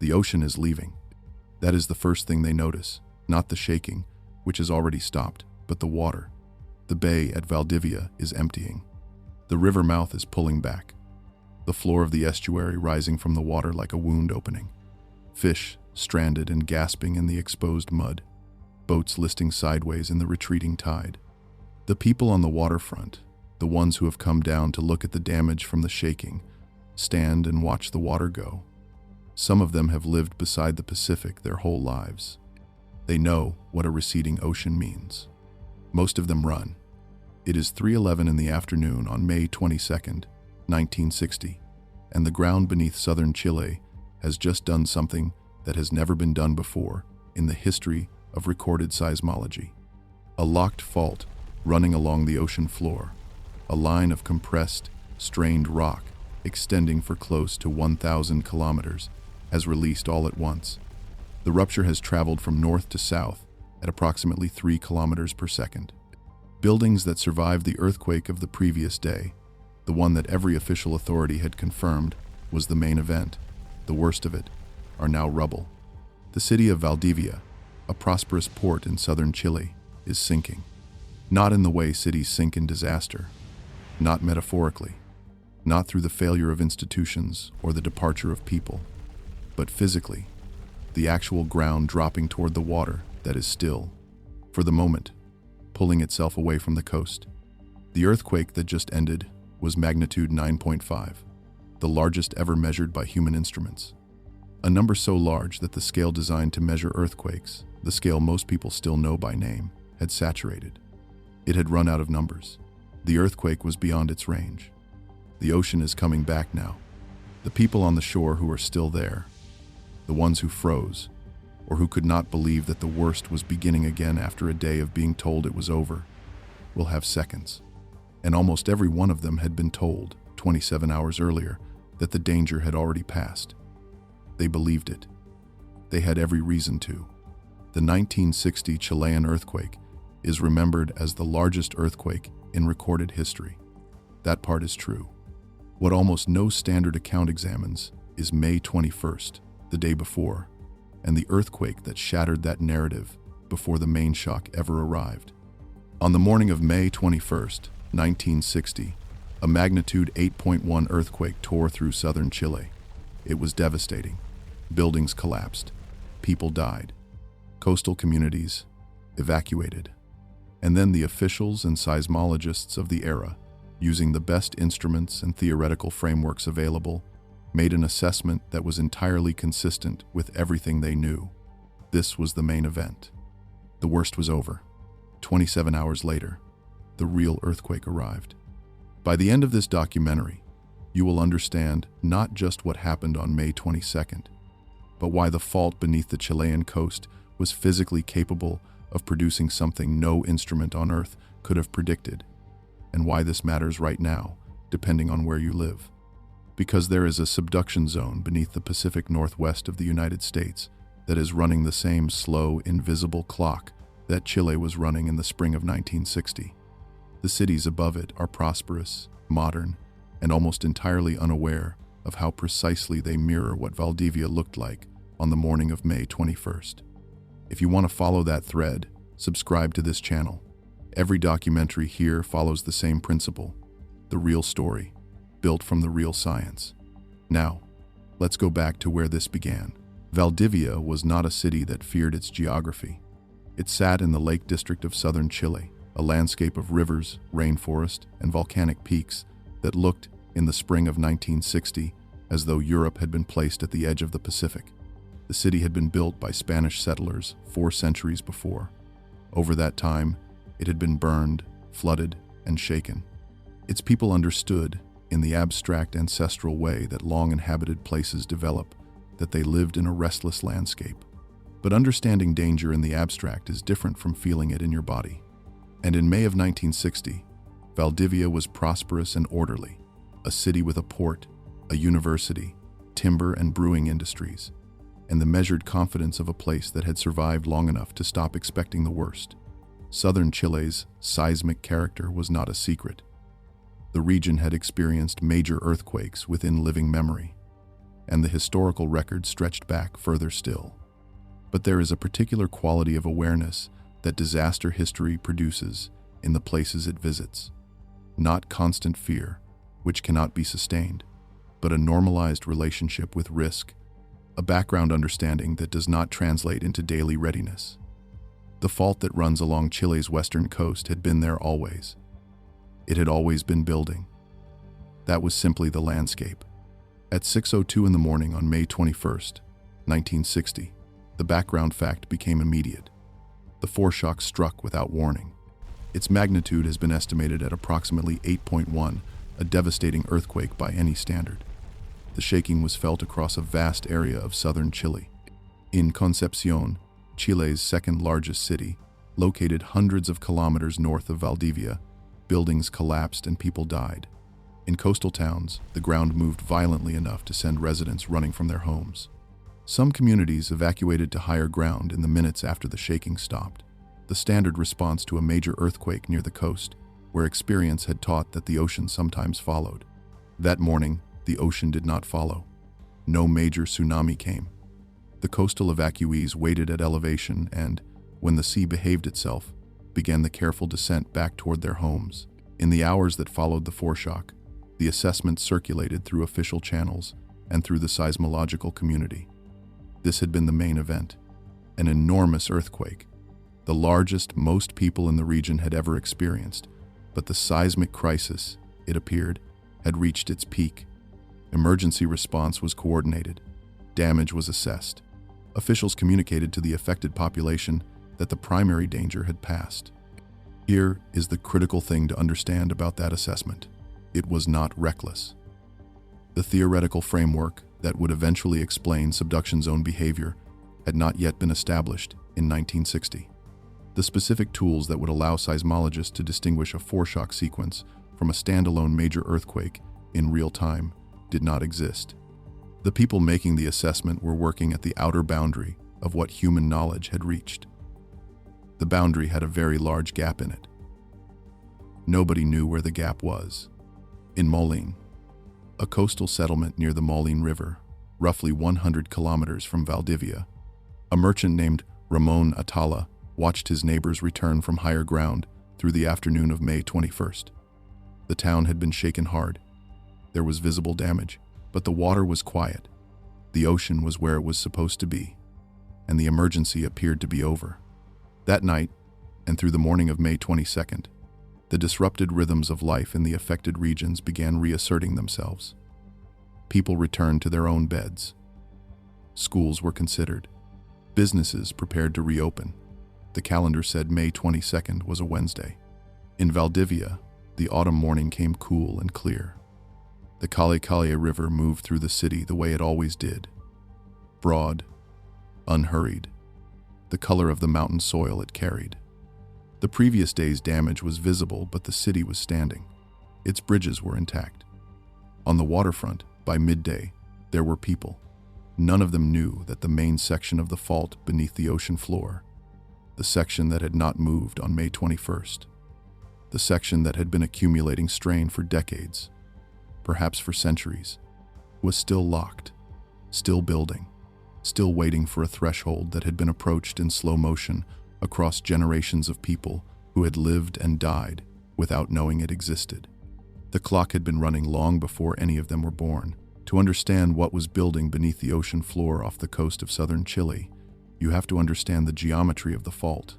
The ocean is leaving. That is the first thing they notice, not the shaking, which has already stopped, but the water. The bay at Valdivia is emptying. The river mouth is pulling back. The floor of the estuary rising from the water like a wound opening. Fish stranded and gasping in the exposed mud. Boats listing sideways in the retreating tide. The people on the waterfront, the ones who have come down to look at the damage from the shaking, stand and watch the water go. Some of them have lived beside the Pacific their whole lives. They know what a receding ocean means. Most of them run. It is 3:11 in the afternoon on May 22nd, 1960, and the ground beneath southern Chile has just done something that has never been done before in the history of recorded seismology. A locked fault running along the ocean floor, a line of compressed, strained rock extending for close to 1,000 kilometers, has released all at once. The rupture has traveled from north to south at approximately 3 kilometers per second. Buildings that survived the earthquake of the previous day, the one that every official authority had confirmed was the main event, the worst of it, are now rubble. The city of Valdivia, a prosperous port in southern Chile, is sinking. Not in the way cities sink in disaster, not metaphorically, not through the failure of institutions or the departure of people, but physically, the actual ground dropping toward the water that is still, for the moment, pulling itself away from the coast. The earthquake that just ended was magnitude 9.5, the largest ever measured by human instruments. A number so large that the scale designed to measure earthquakes, the scale most people still know by name, had saturated. It had run out of numbers. The earthquake was beyond its range. The ocean is coming back now. The people on the shore who are still there, the ones who froze, or who could not believe that the worst was beginning again after a day of being told it was over, will have seconds. And almost every one of them had been told, 27 hours earlier, that the danger had already passed. They believed it. They had every reason to. The 1960 Chilean earthquake is remembered as the largest earthquake in recorded history. That part is true. What almost no standard account examines is May 21st, the day before, and the earthquake that shattered that narrative before the main shock ever arrived. On the morning of May 21st, 1960, a magnitude 8.1 earthquake tore through southern Chile. It was devastating. Buildings collapsed. People died. Coastal communities evacuated. And then the officials and seismologists of the era, using the best instruments and theoretical frameworks available, made an assessment that was entirely consistent with everything they knew. This was the main event. The worst was over. 27 hours later, the real earthquake arrived. By the end of this documentary, you will understand not just what happened on May 22nd, but why the fault beneath the Chilean coast was physically capable of producing something no instrument on Earth could have predicted, and why this matters right now, depending on where you live. Because there is a subduction zone beneath the Pacific Northwest of the United States that is running the same slow, invisible clock that Chile was running in the spring of 1960. The cities above it are prosperous, modern, and almost entirely unaware of how precisely they mirror what Valdivia looked like on the morning of May 21st. If you want to follow that thread, subscribe to this channel. Every documentary here follows the same principle, the real story, built from the real science. Now, let's go back to where this began. Valdivia was not a city that feared its geography. It sat in the Lake District of southern Chile, a landscape of rivers, rainforest, and volcanic peaks that looked, in the spring of 1960, as though Europe had been placed at the edge of the Pacific. The city had been built by Spanish settlers 4 centuries before. Over that time, it had been burned, flooded, and shaken. Its people understood, in the abstract ancestral way that long-inhabited places develop, that they lived in a restless landscape. But understanding danger in the abstract is different from feeling it in your body. And in May of 1960, Valdivia was prosperous and orderly, a city with a port, a university, timber and brewing industries, and the measured confidence of a place that had survived long enough to stop expecting the worst. Southern Chile's seismic character was not a secret. The region had experienced major earthquakes within living memory. and the historical record stretched back further still. But there is a particular quality of awareness that disaster history produces in the places it visits. Not constant fear, which cannot be sustained, but a normalized relationship with risk, a background understanding that does not translate into daily readiness. The fault that runs along Chile's western coast had been there always. It had always been building. That was simply the landscape. At 6:02 in the morning on May 21st, 1960, the background fact became immediate. The foreshock struck without warning. Its magnitude has been estimated at approximately 8.1, a devastating earthquake by any standard. The shaking was felt across a vast area of southern Chile. In Concepcion, Chile's second largest city, located hundreds of kilometers north of Valdivia, buildings collapsed and people died. In coastal towns, the ground moved violently enough to send residents running from their homes. Some communities evacuated to higher ground in the minutes after the shaking stopped, the standard response to a major earthquake near the coast, where experience had taught that the ocean sometimes followed. That morning, the ocean did not follow. No major tsunami came. The coastal evacuees waited at elevation and, when the sea behaved itself, began the careful descent back toward their homes. In the hours that followed the foreshock, the assessment circulated through official channels and through the seismological community. This had been the main event, an enormous earthquake, the largest most people in the region had ever experienced, but the seismic crisis, it appeared, had reached its peak. Emergency response was coordinated. Damage was assessed. Officials communicated to the affected population that the primary danger had passed. Here is the critical thing to understand about that assessment. It was not reckless. The theoretical framework that would eventually explain subduction zone behavior had not yet been established in 1960. The specific tools that would allow seismologists to distinguish a foreshock sequence from a standalone major earthquake in real time did not exist. The people making the assessment were working at the outer boundary of what human knowledge had reached. The boundary had a very large gap in it. Nobody knew where the gap was. In Molin, a coastal settlement near the Molin River, roughly 100 kilometers from Valdivia, a merchant named Ramon Atala watched his neighbors return from higher ground through the afternoon of May 21st. The town had been shaken hard. There was visible damage, but the water was quiet. The ocean was where it was supposed to be, and the emergency appeared to be over. That night, and through the morning of May 22nd, the disrupted rhythms of life in the affected regions began reasserting themselves. People returned to their own beds. Schools were considered. Businesses prepared to reopen. The calendar said May 22nd was a Wednesday. In Valdivia, the autumn morning came cool and clear. The Cali River moved through the city the way it always did. Broad, unhurried, the color of the mountain soil it carried. The previous day's damage was visible, but the city was standing. Its bridges were intact. On the waterfront, by midday, there were people. None of them knew that the main section of the fault beneath the ocean floor, the section that had not moved on May 21st, the section that had been accumulating strain for decades, perhaps for centuries, was still locked, still building, still waiting for a threshold that had been approached in slow motion across generations of people who had lived and died without knowing it existed. The clock had been running long before any of them were born. To understand what was building beneath the ocean floor off the coast of southern Chile, you have to understand the geometry of the fault.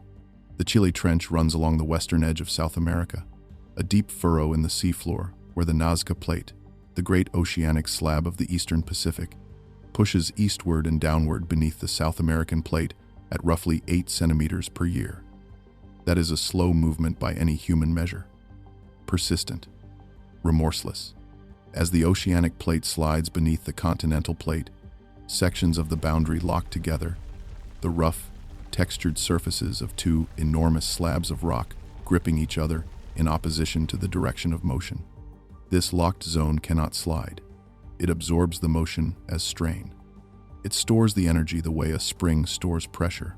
The Chile Trench runs along the western edge of South America, a deep furrow in the seafloor where the Nazca Plate, the great oceanic slab of the eastern Pacific, pushes eastward and downward beneath the South American plate at roughly 8 centimeters per year. That is a slow movement by any human measure. Persistent, remorseless. As the oceanic plate slides beneath the continental plate, sections of the boundary lock together, the rough, textured surfaces of two enormous slabs of rock gripping each other in opposition to the direction of motion. This locked zone cannot slide. It absorbs the motion as strain. It stores the energy the way a spring stores pressure,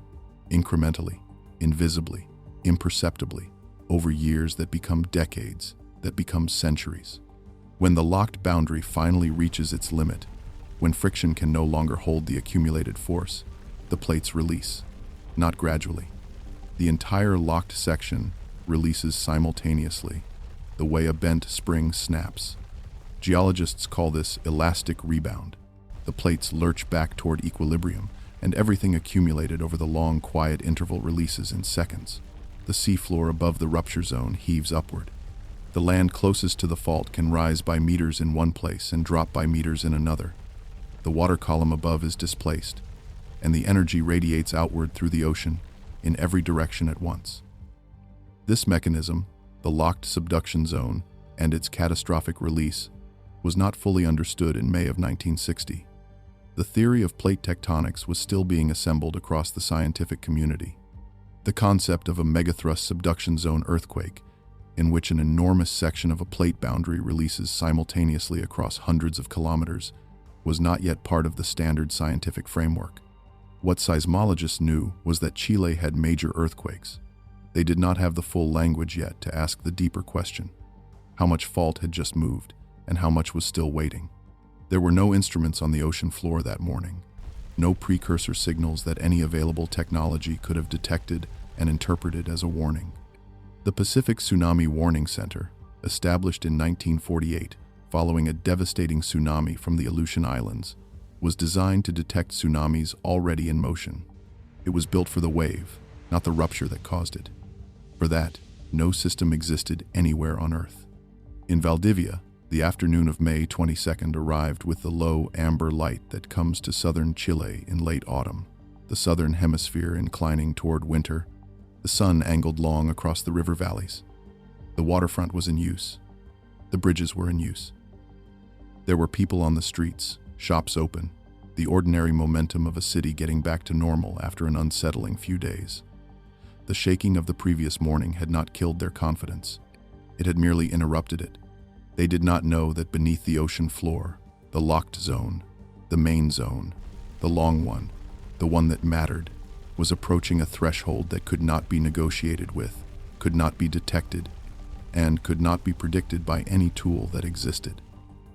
incrementally, invisibly, imperceptibly, over years that become decades, that become centuries. When the locked boundary finally reaches its limit, When friction can no longer hold the accumulated force, the plates release, not gradually. The entire locked section releases simultaneously, the way a bent spring snaps. Geologists call this elastic rebound. The plates lurch back toward equilibrium, and everything accumulated over the long, quiet interval releases in seconds. The seafloor above the rupture zone heaves upward. The land closest to the fault can rise by meters in one place and drop by meters in another. The water column above is displaced, and the energy radiates outward through the ocean in every direction at once. This mechanism, the locked subduction zone, and its catastrophic release, was not fully understood in May of 1960. The theory of plate tectonics was still being assembled across the scientific community. The concept of a megathrust subduction zone earthquake, in which an enormous section of a plate boundary releases simultaneously across hundreds of kilometers, was not yet part of the standard scientific framework. What seismologists knew was that Chile had major earthquakes. They did not have the full language yet to ask the deeper question: how much fault had just moved, and how much was still waiting? There were no instruments on the ocean floor that morning, no precursor signals that any available technology could have detected and interpreted as a warning. The Pacific Tsunami Warning Center, established in 1948 following a devastating tsunami from the Aleutian Islands, was designed to detect tsunamis already in motion. It was built for the wave, not the rupture that caused it. For that, no system existed anywhere on Earth. In Valdivia, the afternoon of May 22nd arrived with the low amber light that comes to southern Chile in late autumn, the southern hemisphere inclining toward winter, the sun angled long across the river valleys. The waterfront was in use. The bridges were in use. There were people on the streets, shops open, the ordinary momentum of a city getting back to normal after an unsettling few days. The shaking of the previous morning had not killed their confidence. It had merely interrupted it. They did not know that beneath the ocean floor, the locked zone, the main zone, the long one, the one that mattered, was approaching a threshold that could not be negotiated with, could not be detected, and could not be predicted by any tool that existed.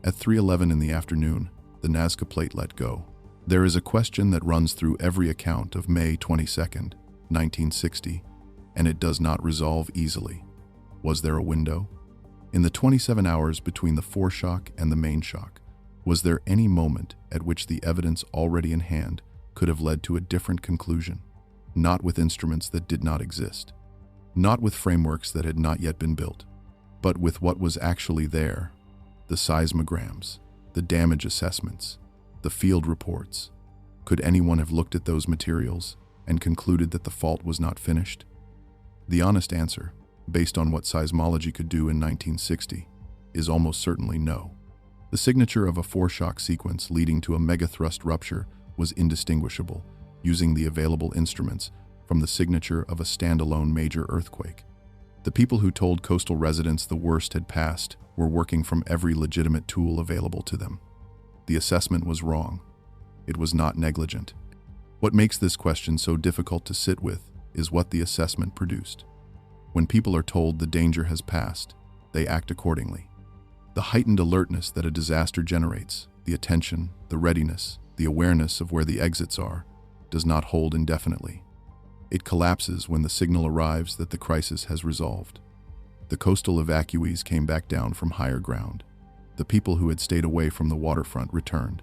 At 3:11 in the afternoon, the Nazca Plate let go. There is a question that runs through every account of May 22nd, 1960, and it does not resolve easily. Was there a window? In the 27 hours between the foreshock and the main shock, was there any moment at which the evidence already in hand could have led to a different conclusion? Not with instruments that did not exist, not with frameworks that had not yet been built, but with what was actually there: the seismograms, the damage assessments, the field reports. Could anyone have looked at those materials and concluded that the fault was not finished? The honest answer, based on what seismology could do in 1960, is almost certainly no. The signature of a foreshock sequence leading to a megathrust rupture was indistinguishable, using the available instruments, from the signature of a standalone major earthquake. The people who told coastal residents the worst had passed were working from every legitimate tool available to them. The assessment was wrong. It was not negligent. What makes this question so difficult to sit with is what the assessment produced. When people are told the danger has passed, they act accordingly. The heightened alertness that a disaster generates, the attention, the readiness, the awareness of where the exits are, does not hold indefinitely. It collapses when the signal arrives that the crisis has resolved. The coastal evacuees came back down from higher ground. The people who had stayed away from the waterfront returned.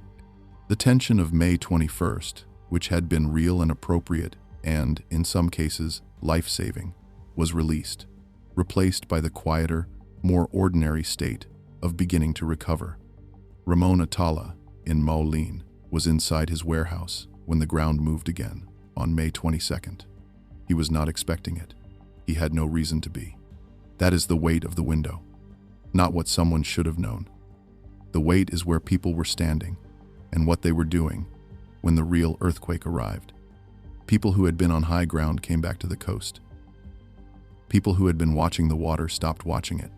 The tension of May 21st, which had been real and appropriate and, in some cases, life-saving, was released, replaced by the quieter, more ordinary state of beginning to recover. Ramon Atala, in Maulin, was inside his warehouse when the ground moved again on May 22nd. He was not expecting it. He had no reason to be. That is the weight of the window, not what someone should have known. The weight is where people were standing and what they were doing when the real earthquake arrived. People who had been on high ground came back to the coast. People who had been watching the water stopped watching it.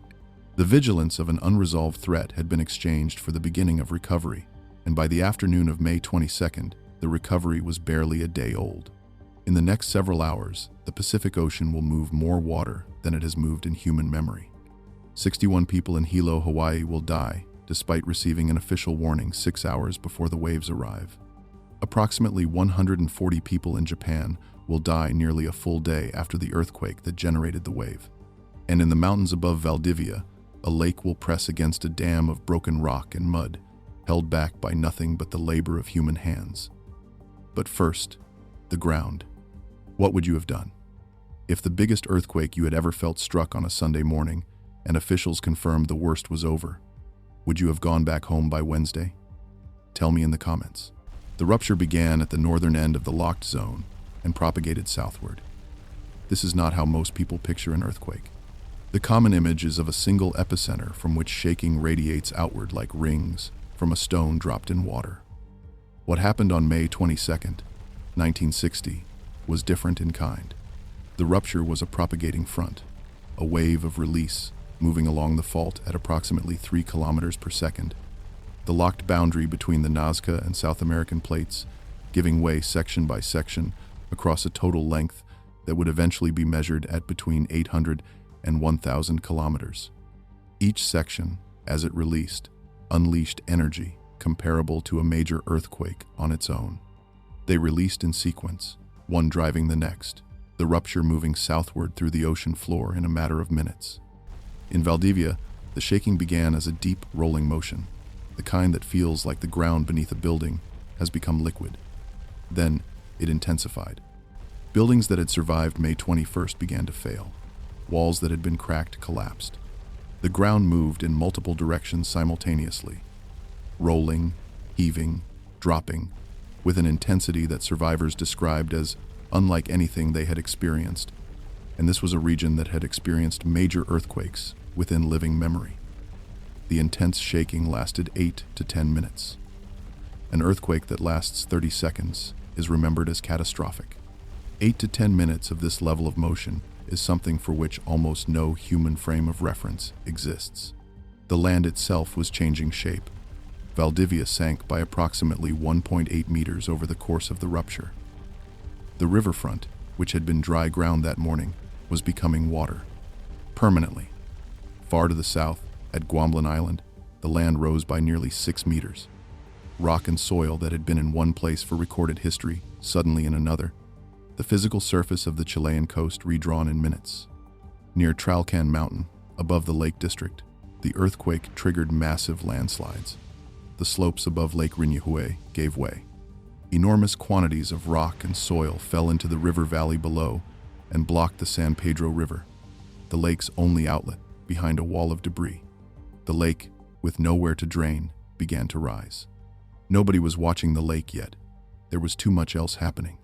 The vigilance of an unresolved threat had been exchanged for the beginning of recovery, and by the afternoon of May 22nd, the recovery was barely a day old. In the next several hours, the Pacific Ocean will move more water than it has moved in human memory. 61 people in Hilo, Hawaii will die, despite receiving an official warning 6 hours before the waves arrive. Approximately 140 people in Japan will die nearly a full day after the earthquake that generated the wave. And in the mountains above Valdivia, a lake will press against a dam of broken rock and mud, held back by nothing but the labor of human hands. But first, the ground. What would you have done? If the biggest earthquake you had ever felt struck on a Sunday morning, and officials confirmed the worst was over, would you have gone back home by Wednesday? Tell me in the comments. The rupture began at the northern end of the locked zone and propagated southward. This is not how most people picture an earthquake. The common image is of a single epicenter from which shaking radiates outward like rings from a stone dropped in water. What happened on May 22nd, 1960, was different in kind. The rupture was a propagating front, a wave of release moving along the fault at approximately 3 kilometers per second. The locked boundary between the Nazca and South American plates, giving way section by section across a total length that would eventually be measured at between 800 and 1,000 kilometers. Each section, as it released, unleashed energy comparable to a major earthquake on its own. They released in sequence, one driving the next, the rupture moving southward through the ocean floor in a matter of minutes. In Valdivia, the shaking began as a deep, rolling motion, the kind that feels like the ground beneath a building has become liquid. Then, it intensified. Buildings that had survived May 21st began to fail. Walls that had been cracked collapsed. The ground moved in multiple directions simultaneously, rolling, heaving, dropping, with an intensity that survivors described as unlike anything they had experienced. And this was a region that had experienced major earthquakes within living memory. The intense shaking lasted 8 to 10 minutes. An earthquake that lasts 30 seconds is remembered as catastrophic. 8 to 10 minutes of this level of motion is something for which almost no human frame of reference exists. The land itself was changing shape. Valdivia sank by approximately 1.8 meters over the course of the rupture. The riverfront, which had been dry ground that morning, was becoming water. Permanently. Far to the south, at Guamblin Island, the land rose by nearly 6 meters. Rock and soil that had been in one place for recorded history, suddenly in another. The physical surface of the Chilean coast redrawn in minutes. Near Tralcan Mountain, above the Lake District, the earthquake triggered massive landslides. The slopes above Lake Riñihue gave way. Enormous quantities of rock and soil fell into the river valley below and blocked the San Pedro River, the lake's only outlet, behind a wall of debris. The lake, with nowhere to drain, began to rise. Nobody was watching the lake yet. There was too much else happening.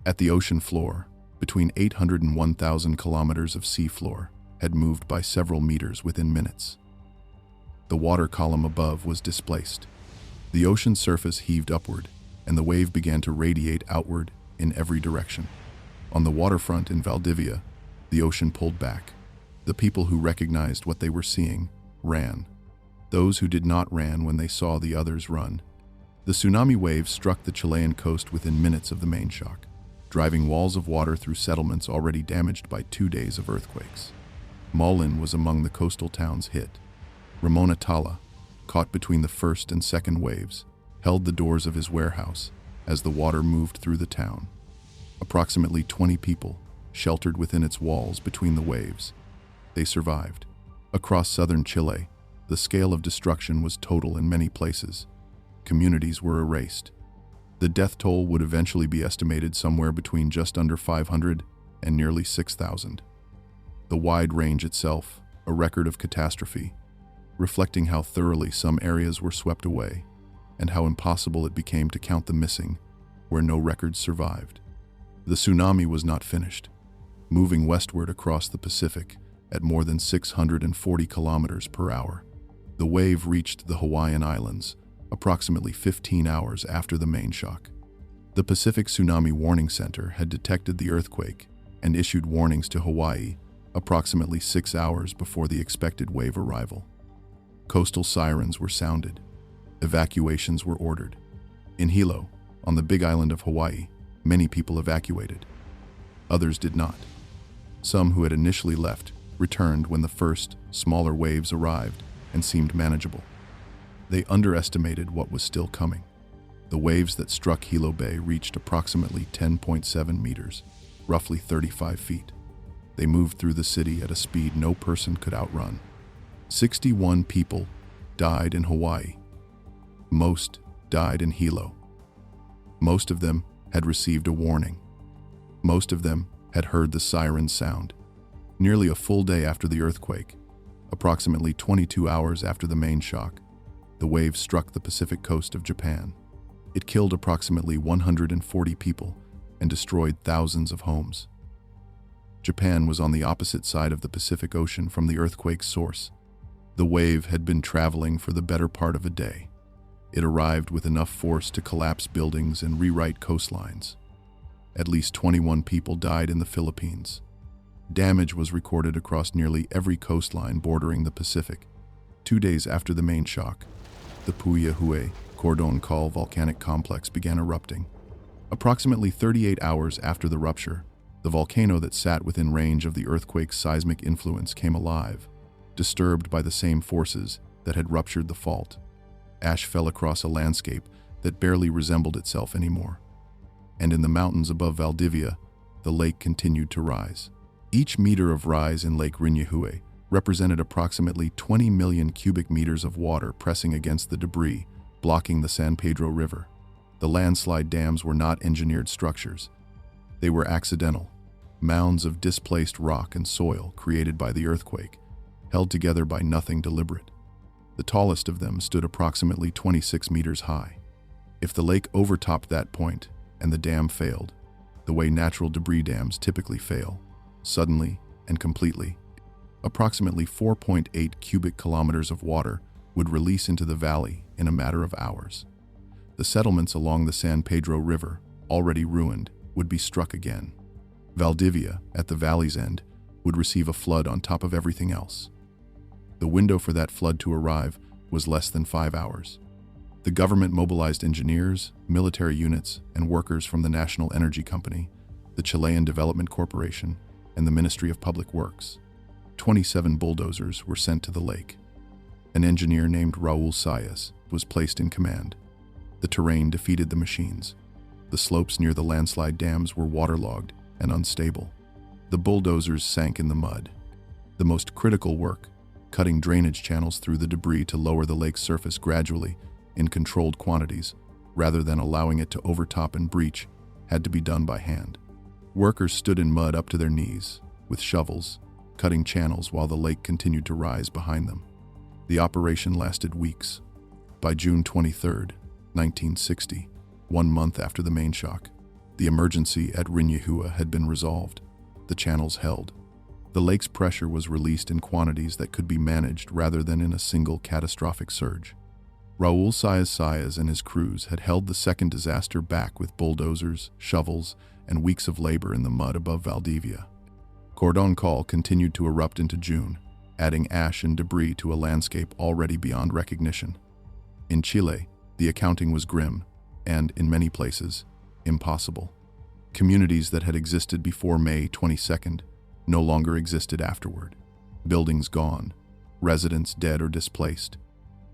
At the ocean floor, between 800 and 1,000 kilometers of seafloor had moved by several meters within minutes. The water column above was displaced. The ocean surface heaved upward, and the wave began to radiate outward in every direction. On the waterfront in Valdivia, the ocean pulled back. The people who recognized what they were seeing ran. Those who did not ran when they saw the others run. The tsunami wave struck the Chilean coast within minutes of the main shock, driving walls of water through settlements already damaged by 2 days of earthquakes. Maulin was among the coastal towns hit. Ramon Atala, caught between the first and second waves, held the doors of his warehouse as the water moved through the town. Approximately 20 people sheltered within its walls between the waves. They survived. Across southern Chile, the scale of destruction was total in many places. Communities were erased. The death toll would eventually be estimated somewhere between just under 500 and nearly 6,000. The wide range itself, a record of catastrophe, reflecting how thoroughly some areas were swept away and how impossible it became to count the missing where no records survived. The tsunami was not finished. Moving westward across the Pacific at more than 640 kilometers per hour, the wave reached the Hawaiian Islands approximately 15 hours after the main shock. The Pacific Tsunami Warning Center had detected the earthquake and issued warnings to Hawaii approximately 6 hours before the expected wave arrival. Coastal sirens were sounded. Evacuations were ordered. In Hilo, on the Big Island of Hawaii, many people evacuated. Others did not. Some who had initially left returned when the first, smaller waves arrived and seemed manageable. They underestimated what was still coming. The waves that struck Hilo Bay reached approximately 10.7 meters, roughly 35 feet. They moved through the city at a speed no person could outrun. 61 people died in Hawaii. Most died in Hilo. Most of them had received a warning. Most of them had heard the siren sound. Nearly a full day after the earthquake, approximately 22 hours after the main shock, the wave struck the Pacific coast of Japan. It killed approximately 140 people and destroyed thousands of homes. Japan was on the opposite side of the Pacific Ocean from the earthquake's source. The wave had been traveling for the better part of a day. It arrived with enough force to collapse buildings and rewrite coastlines. At least 21 people died in the Philippines. Damage was recorded across nearly every coastline bordering the Pacific. 2 days after the main shock, the Puyehue Cordon Col volcanic complex began erupting. Approximately 38 hours after the rupture, the volcano that sat within range of the earthquake's seismic influence came alive, disturbed by the same forces that had ruptured the fault. Ash fell across a landscape that barely resembled itself anymore. And in the mountains above Valdivia, the lake continued to rise. Each meter of rise in Lake Riñihue represented approximately 20 million cubic meters of water pressing against the debris, blocking the San Pedro River. The landslide dams were not engineered structures. They were accidental, mounds of displaced rock and soil created by the earthquake, held together by nothing deliberate. The tallest of them stood approximately 26 meters high. If the lake overtopped that point and the dam failed, the way natural debris dams typically fail, suddenly and completely, approximately 4.8 cubic kilometers of water would release into the valley in a matter of hours. The settlements along the San Pedro River, already ruined, would be struck again. Valdivia, at the valley's end, would receive a flood on top of everything else. The window for that flood to arrive was less than 5 hours. The government mobilized engineers, military units, and workers from the National Energy Company, the Chilean Development Corporation, and the Ministry of Public Works. 27 bulldozers were sent to the lake. An engineer named Raul Saez was placed in command. The terrain defeated the machines. The slopes near the landslide dams were waterlogged and unstable. The bulldozers sank in the mud. The most critical work, cutting drainage channels through the debris to lower the lake's surface gradually in controlled quantities, rather than allowing it to overtop and breach, had to be done by hand. Workers stood in mud up to their knees, with shovels, cutting channels while the lake continued to rise behind them. The operation lasted weeks. By June 23, 1960, 1 month after the main shock, the emergency at Riñihue had been resolved. The channels held. The lake's pressure was released in quantities that could be managed rather than in a single catastrophic surge. Raul Saez and his crews had held the second disaster back with bulldozers, shovels, and weeks of labor in the mud above Valdivia. Cordon Col continued to erupt into June, adding ash and debris to a landscape already beyond recognition. In Chile, the accounting was grim and, in many places, impossible. Communities that had existed before May 22nd no longer existed afterward. Buildings gone, residents dead or displaced.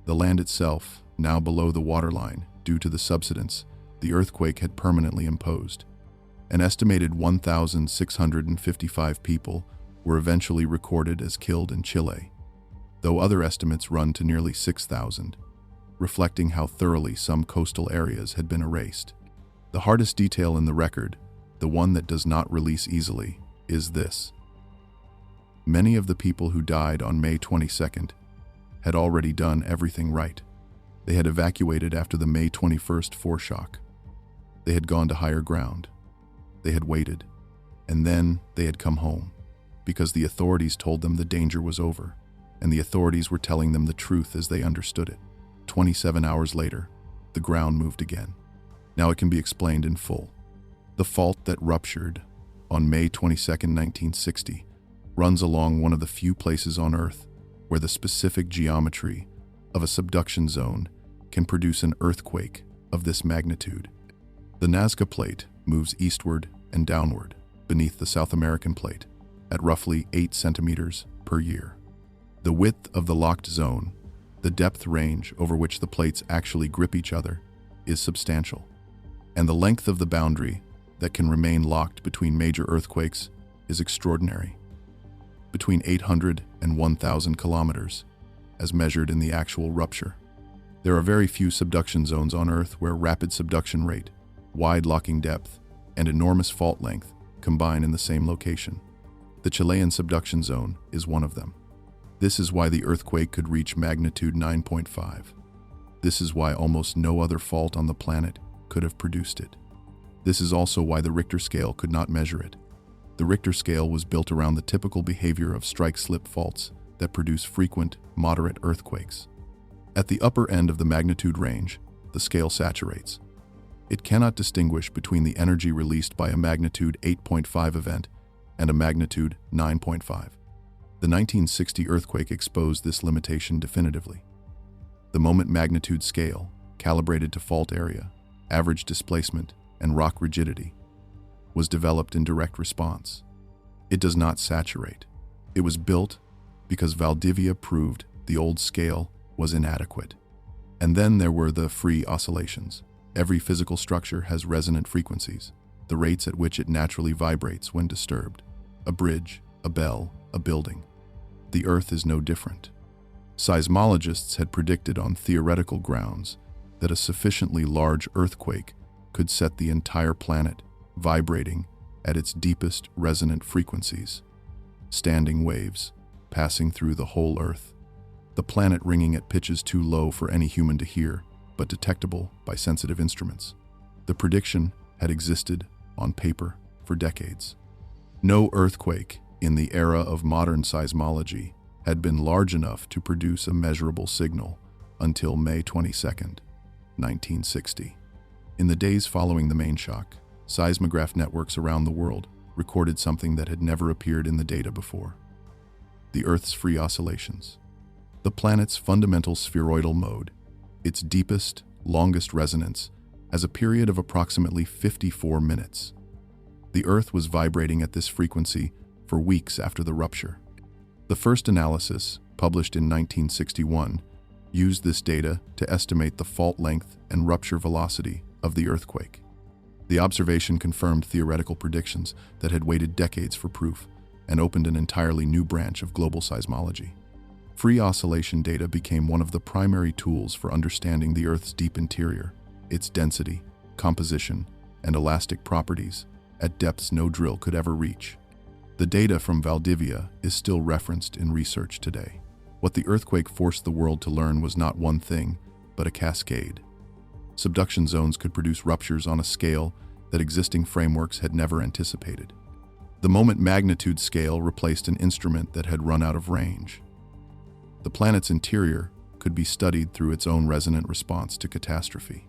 The land itself, now below the waterline due to the subsidence the earthquake had permanently imposed. An estimated 1,655 people were eventually recorded as killed in Chile, though other estimates run to nearly 6,000, reflecting how thoroughly some coastal areas had been erased. The hardest detail in the record, the one that does not release easily, is this. Many of the people who died on May 22nd had already done everything right. They had evacuated after the May 21st foreshock. They had gone to higher ground. They had waited. And then they had come home, because the authorities told them the danger was over, and the authorities were telling them the truth as they understood it. 27 hours later, the ground moved again. Now it can be explained in full. The fault that ruptured on May 22, 1960, runs along one of the few places on Earth where the specific geometry of a subduction zone can produce an earthquake of this magnitude. The Nazca Plate moves eastward and downward beneath the South American Plate at roughly 8 centimeters per year. The width of the locked zone The depth range over which the plates actually grip each other is substantial, and the length of the boundary that can remain locked between major earthquakes is extraordinary. Between 800 and 1,000 kilometers, as measured in the actual rupture. There are very few subduction zones on Earth where rapid subduction rate, wide locking depth, and enormous fault length combine in the same location. The Chilean subduction zone is one of them. This is why the earthquake could reach magnitude 9.5. This is why almost no other fault on the planet could have produced it. This is also why the Richter scale could not measure it. The Richter scale was built around the typical behavior of strike-slip faults that produce frequent, moderate earthquakes. At the upper end of the magnitude range, the scale saturates. It cannot distinguish between the energy released by a magnitude 8.5 event and a magnitude 9.5. The 1960 earthquake exposed this limitation definitively. The moment magnitude scale, calibrated to fault area, average displacement, and rock rigidity, was developed in direct response. It does not saturate. It was built because Valdivia proved the old scale was inadequate. And then there were the free oscillations. Every physical structure has resonant frequencies, the rates at which it naturally vibrates when disturbed. A bridge, a bell, a building. The Earth is no different. Seismologists had predicted on theoretical grounds that a sufficiently large earthquake could set the entire planet vibrating at its deepest resonant frequencies, standing waves passing through the whole Earth, the planet ringing at pitches too low for any human to hear, but detectable by sensitive instruments. The prediction had existed on paper for decades. No earthquake in the era of modern seismology had been large enough to produce a measurable signal until May 22, 1960. In the days following the main shock, seismograph networks around the world recorded something that had never appeared in the data before: the Earth's free oscillations. The planet's fundamental spheroidal mode, its deepest, longest resonance, has a period of approximately 54 minutes. The Earth was vibrating at this frequency for weeks after the rupture. The first analysis, published in 1961, used this data to estimate the fault length and rupture velocity of the earthquake. The observation confirmed theoretical predictions that had waited decades for proof and opened an entirely new branch of global seismology. Free oscillation data became one of the primary tools for understanding the Earth's deep interior, its density, composition, and elastic properties at depths no drill could ever reach. The data from Valdivia is still referenced in research today. What the earthquake forced the world to learn was not one thing, but a cascade. Subduction zones could produce ruptures on a scale that existing frameworks had never anticipated. The moment magnitude scale replaced an instrument that had run out of range. The planet's interior could be studied through its own resonant response to catastrophe.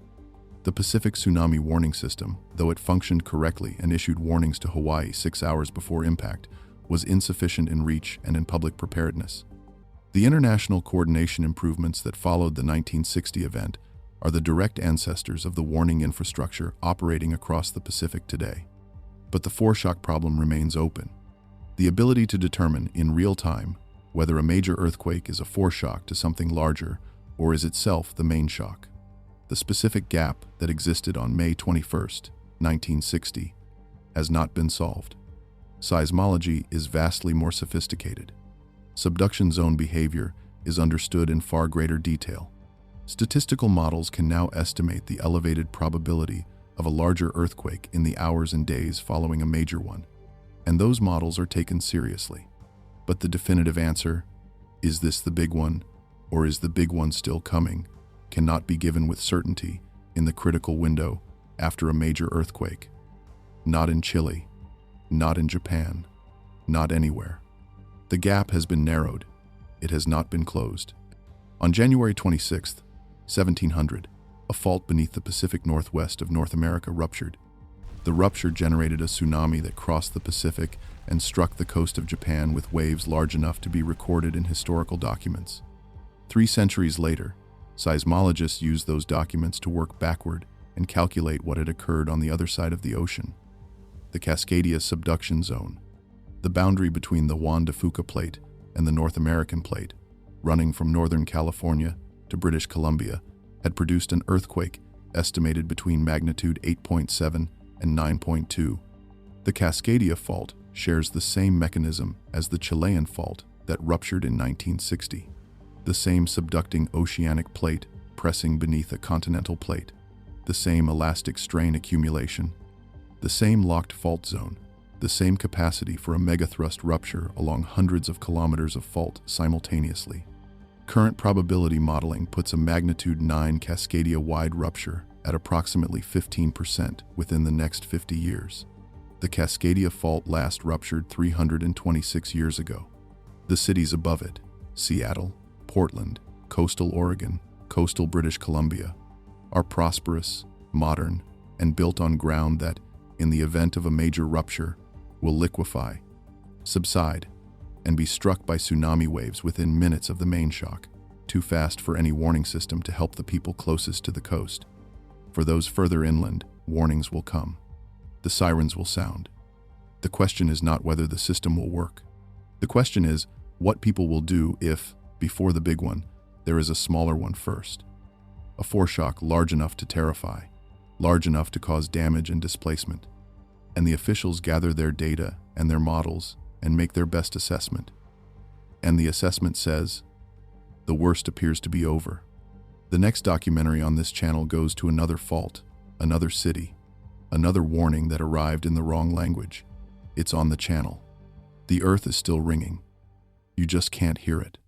The Pacific Tsunami Warning System, though it functioned correctly and issued warnings to Hawaii 6 hours before impact, was insufficient in reach and in public preparedness. The international coordination improvements that followed the 1960 event are the direct ancestors of the warning infrastructure operating across the Pacific today. But the foreshock problem remains open. The ability to determine in real time whether a major earthquake is a foreshock to something larger or is itself the main shock. The specific gap that existed on May 21, 1960, has not been solved. Seismology is vastly more sophisticated. Subduction zone behavior is understood in far greater detail. Statistical models can now estimate the elevated probability of a larger earthquake in the hours and days following a major one, and those models are taken seriously. But the definitive answer, is this the big one, or is the big one still coming, cannot be given with certainty in the critical window after a major earthquake. Not in Chile, not in Japan, not anywhere. The gap has been narrowed. It has not been closed. On January 26, 1700, a fault beneath the Pacific Northwest of North America ruptured. The rupture generated a tsunami that crossed the Pacific and struck the coast of Japan with waves large enough to be recorded in historical documents. 3 centuries later, seismologists used those documents to work backward and calculate what had occurred on the other side of the ocean. The Cascadia subduction zone, the boundary between the Juan de Fuca plate and the North American plate, running from northern California to British Columbia had produced an earthquake estimated between magnitude 8.7 and 9.2. The Cascadia Fault shares the same mechanism as the Chilean fault that ruptured in 1960. The same subducting oceanic plate pressing beneath a continental plate, the same elastic strain accumulation, the same locked fault zone, the same capacity for a megathrust rupture along hundreds of kilometers of fault simultaneously. Current probability modeling puts a magnitude 9 Cascadia-wide rupture at approximately 15% within the next 50 years. The Cascadia Fault last ruptured 326 years ago. The cities above it, Seattle, Portland, coastal Oregon, coastal British Columbia, are prosperous, modern, and built on ground that, in the event of a major rupture, will liquefy, subside, and be struck by tsunami waves within minutes of the main shock, too fast for any warning system to help the people closest to the coast. For those further inland, warnings will come. The sirens will sound. The question is not whether the system will work. The question is what people will do if, before the big one, there is a smaller one first. A foreshock large enough to terrify, large enough to cause damage and displacement. And the officials gather their data and their models and make their best assessment. And the assessment says, the worst appears to be over. The next documentary on this channel goes to another fault, another city, another warning that arrived in the wrong language. It's on the channel. The earth is still ringing. You just can't hear it.